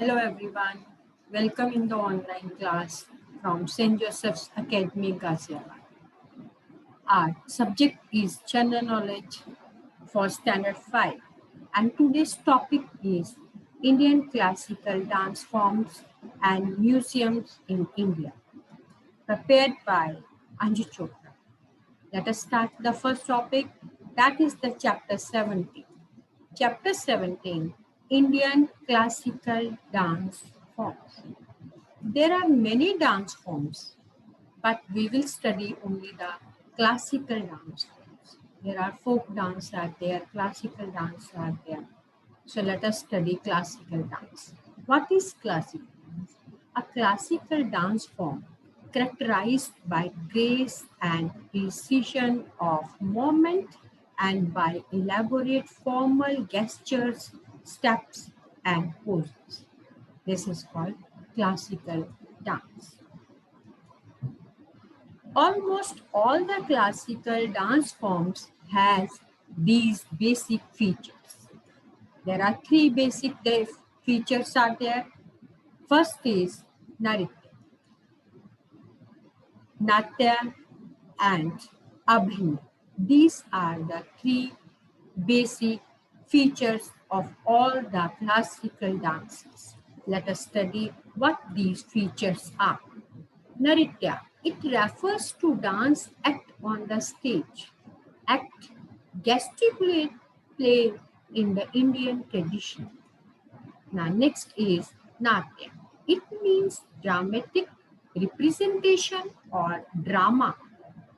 Hello everyone, welcome in the online class from St. Joseph's Academy, Ghaziabad. Our subject is General Knowledge for Standard 5 and today's topic is Indian Classical Dance Forms and Museums in India, prepared by Anju Chopra. Let us start the first topic, that is the chapter 17. Chapter 17, Indian Classical Dance Forms. There are many dance forms, but we will study only the classical dance forms. There are folk dance are there, classical dance are there. So let us study classical dance. What is classical dance? A classical dance form characterized by grace and precision of movement and by elaborate formal gestures, steps, and poses. This is called classical dance. Almost all the classical dance forms has these basic features. There are three basic features are there. First is Naritya, Natya and Abhinaya. These are the three basic features of all the classical dances. Let us study what these features are. Naritya, it refers to dance act on the stage. Act, gesticulate, play in the Indian tradition. Now next is Natya. It means dramatic representation or drama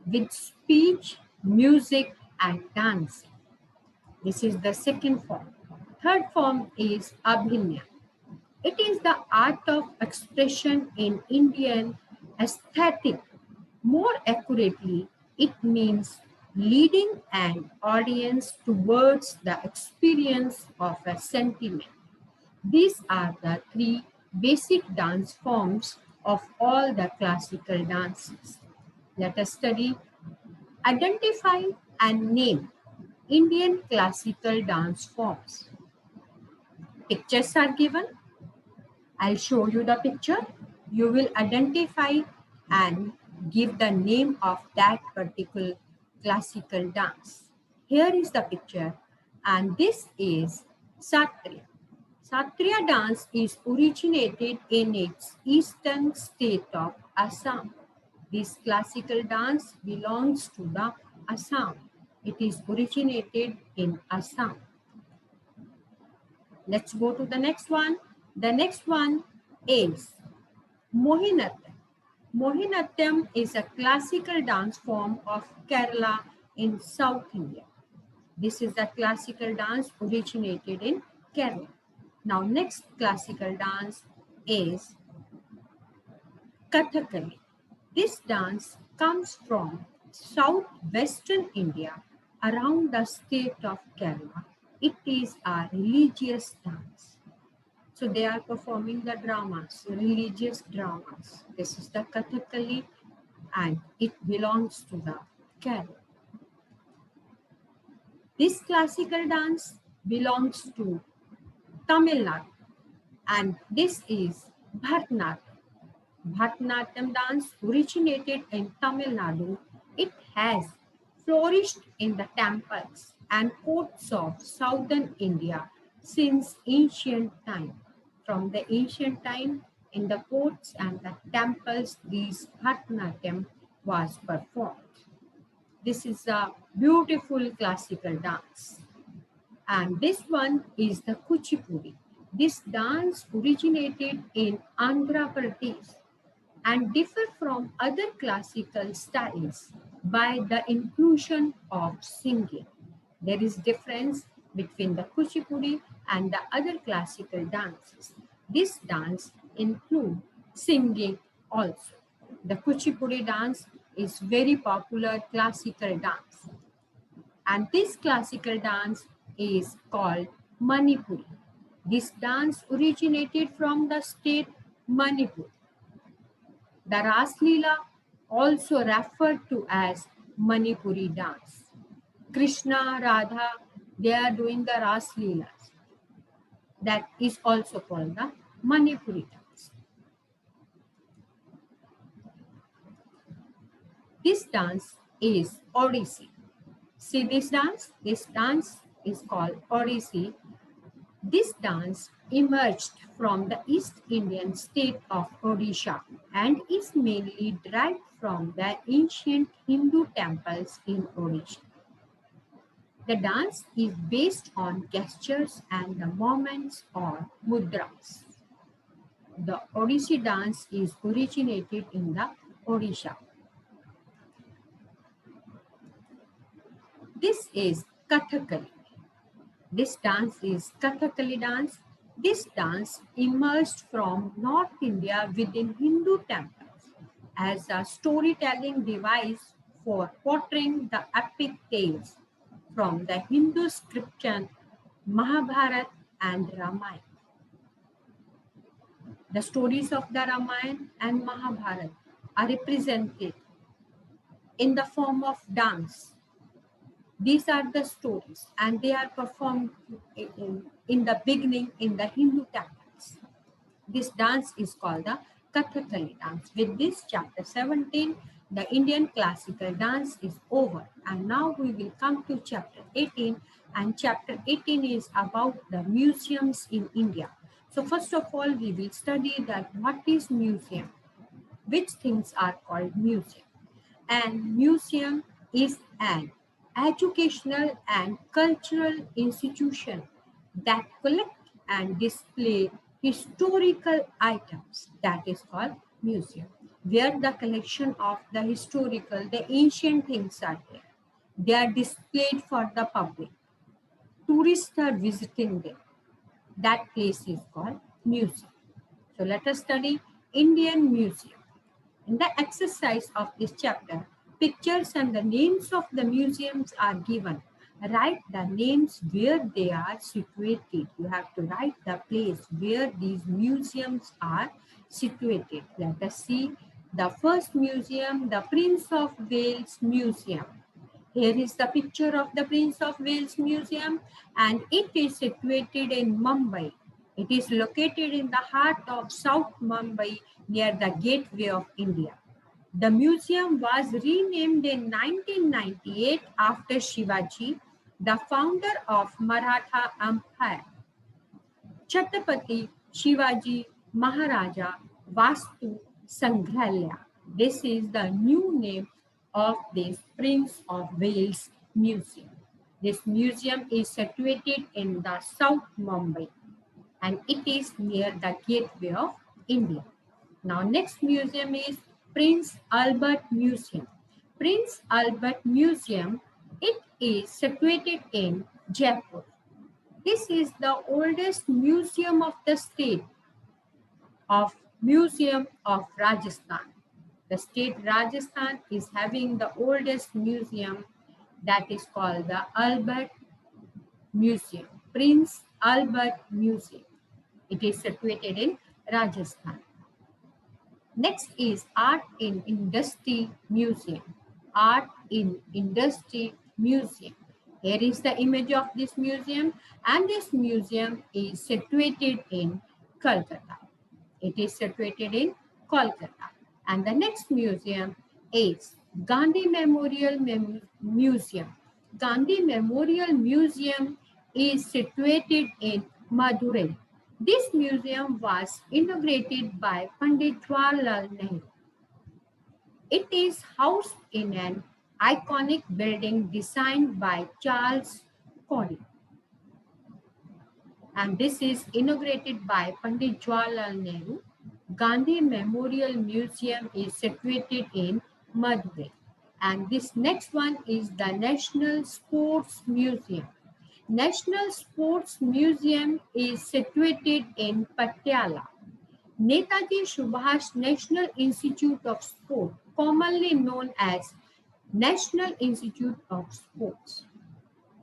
with speech, music and dancing. This is the second form. Third form is Abhinaya. It is the art of expression in Indian aesthetic. More accurately, it means leading an audience towards the experience of a sentiment. These are the three basic dance forms of all the classical dances. Let us study, identify and name Indian classical dance forms. Pictures are given. I'll show you the picture. You will identify and give the name of that particular classical dance. Here is the picture and this is Satriya. Satriya dance is originated in its eastern state of Assam. This classical dance belongs to the Assam. It is originated in Assam. Let's go to the next one. The next one is Mohiniyattam. Mohiniyattam is a classical dance form of Kerala in South India. This is the classical dance originated in Kerala. Now next classical dance is Kathakali. This dance comes from southwestern India around the state of Kerala. It is a religious dance. So they are performing the dramas, religious dramas. This is the Kathakali and it belongs to the Kerala. This classical dance belongs to Tamil Nadu and this is Bharatanatyam. Bharatanatyam dance originated in Tamil Nadu. It has flourished in the temples and courts of southern India since ancient time. From the ancient time, in the courts and the temples, this Bharatanatyam was performed. This is a beautiful classical dance. And this one is the Kuchipudi. This dance originated in Andhra Pradesh and differ from other classical styles by the inclusion of singing. There is difference between the Kuchipudi and the other classical dances. This dance includes singing also. The Kuchipudi dance is very popular classical dance. And this classical dance is called Manipuri. This dance originated from the state Manipur. The Ras Leela, also referred to as Manipuri dance. Krishna, Radha, they are doing the Ras Leelas. That is also called the Manipuri dance. This dance is Odissi. See this dance? This dance is called Odissi. This dance emerged from the East Indian state of Odisha and is mainly derived from the ancient Hindu temples in Odisha. The dance is based on gestures and the movements or mudras. The Odissi dance is originated in the Odisha. This is Kathakali. This dance is Kathakali dance. This dance emerged from North India within Hindu temples as a storytelling device for portraying the epic tales from the Hindu scripture Mahabharata and Ramayana. The stories of the Ramayana and Mahabharata are represented in the form of dance. These are the stories and they are performed in the beginning in the Hindu temples. This dance is called the Kathakali dance. With this chapter 17, the Indian classical dance is over. And now we will come to chapter 18, and chapter 18 is about the museums in India. So first of all, we will study that what is museum, which things are called museum. And museum is an educational and cultural institution that collect and display historical items, that is called museum, where the collection of the historical, the ancient things are there. They are displayed for the public. Tourists are visiting them. That place is called museum. So let us study Indian museum. In the exercise of this chapter, pictures and the names of the museums are given. Write the names where they are situated. You have to write the place where these museums are situated. Let us see the first museum, the Prince of Wales Museum. Here is the picture of the Prince of Wales Museum, and it is situated in Mumbai. It is located in the heart of South Mumbai near the Gateway of India. The museum was renamed in 1998 after Shivaji, the founder of Maratha Empire. Chhatrapati Shivaji Maharaja Vastu Sangrahalaya. This is the new name of this Prince of Wales Museum. This museum is situated in the South Mumbai and it is near the Gateway of India. Now next museum is Prince Albert Museum. Prince Albert Museum, it is situated in Jaipur. This is the oldest museum of the state of Museum of Rajasthan. The state Rajasthan is having the oldest museum, that is called the Albert Museum, Prince Albert Museum. It is situated in Rajasthan. Next is Art in Industry Museum. Art in Industry Museum. Here is the image of this museum, and this museum is situated in Kolkata. It is situated in Kolkata. And the next museum is Gandhi Memorial Museum. Gandhi Memorial Museum is situated in Madurai. This museum was inaugurated by Pandit Jawaharlal Nehru. It is housed in an iconic building designed by Charles Corday. And this is inaugurated by Pandit Jawaharlal Nehru. Gandhi Memorial Museum is situated in Madurai. And this next one is the National Sports Museum. National Sports Museum is situated in Patiala. Netaji Subhash National Institute of Sport, commonly known as National Institute of Sports,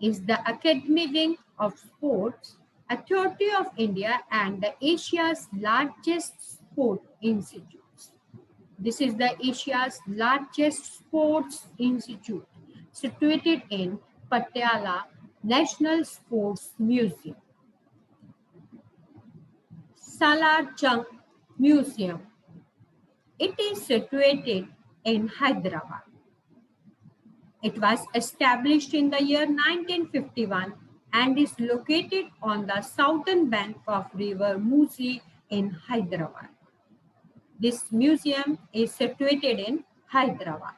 is the academy wing of Sports Authority of India and the Asia's largest sport institute. This is the Asia's largest sports institute, situated in Patiala National Sports Museum. Salar Jung Museum. It is situated in Hyderabad. It was established in the year 1951 and is located on the southern bank of river Musi in Hyderabad. This museum is situated in Hyderabad.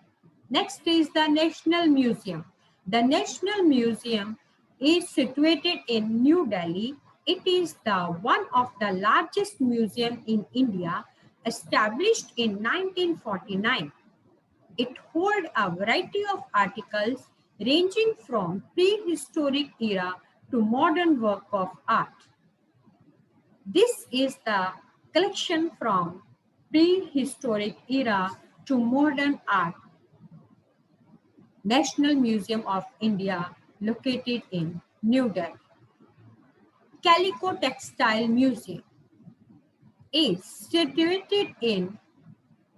Next is the National Museum. The National Museum is situated in New Delhi. It is the one of the largest museum in India, established in 1949. It holds a variety of articles ranging from prehistoric era to modern work of art. This is the collection from prehistoric era to modern art. National Museum of India, located in New Delhi. Calico Textile Museum is situated in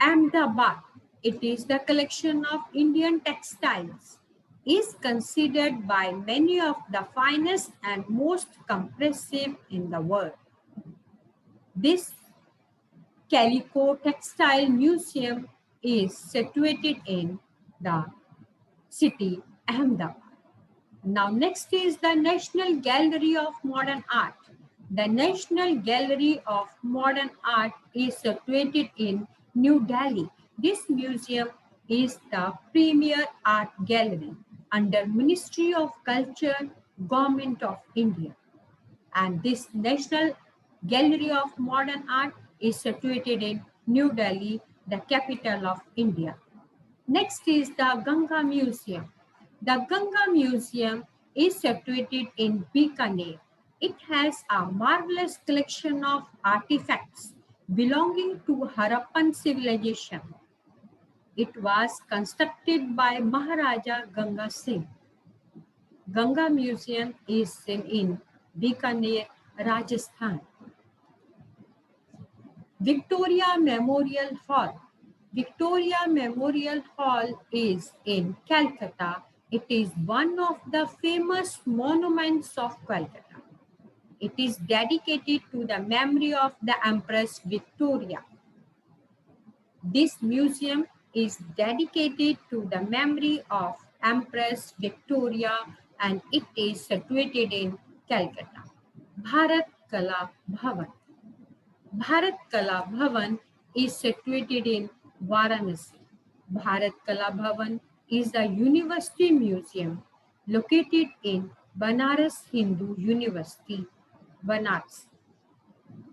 Ahmedabad. It is the collection of Indian textiles. Is considered by many of the finest and most comprehensive in the world. This Calico Textile Museum is situated in the city Ahmedabad. Now next is the National Gallery of Modern Art. The National Gallery of Modern Art is situated in New Delhi. This museum is the premier art gallery under Ministry of Culture, Government of India. And this National Gallery of Modern Art is situated in New Delhi, the capital of India. Next is the Ganga Museum. The Ganga Museum is situated in Bikaner. It has a marvelous collection of artifacts belonging to Harappan civilization. It was constructed by Maharaja Ganga Singh. Ganga Museum is in Bikaner, Rajasthan. Victoria Memorial Hall. Victoria Memorial Hall is in Calcutta. It is one of the famous monuments of Calcutta. It is dedicated to the memory of the Empress Victoria. This museum is dedicated to the memory of Empress Victoria and it is situated in Calcutta. Bharat Kala Bhavan. Bharat Kala Bhavan is situated in Varanasi. Bharat Kala Bhavan is a university museum located in Banaras Hindu University, Banaras,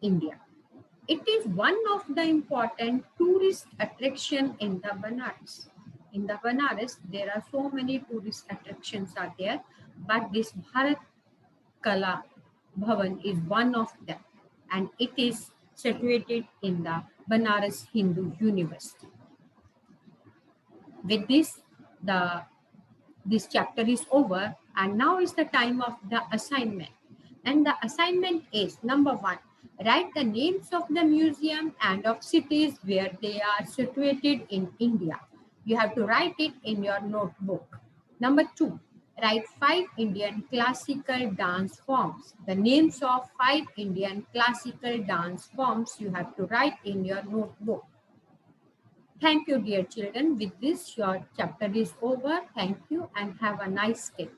India. It is one of the important tourist attractions in the Banaras. In the Banaras, there are so many tourist attractions are there, but this Bharat Kala Bhavan is one of them, and it is situated in the Banaras Hindu University. With this, this chapter is over, and now is the time of the assignment. And the assignment is number 1, write the names of the museum and of cities where they are situated in India. You have to write it in your notebook. Number 2, write 5 Indian classical dance forms. The names of 5 Indian classical dance forms you have to write in your notebook. Thank you, dear children. With this, your chapter is over. Thank you and have a nice day.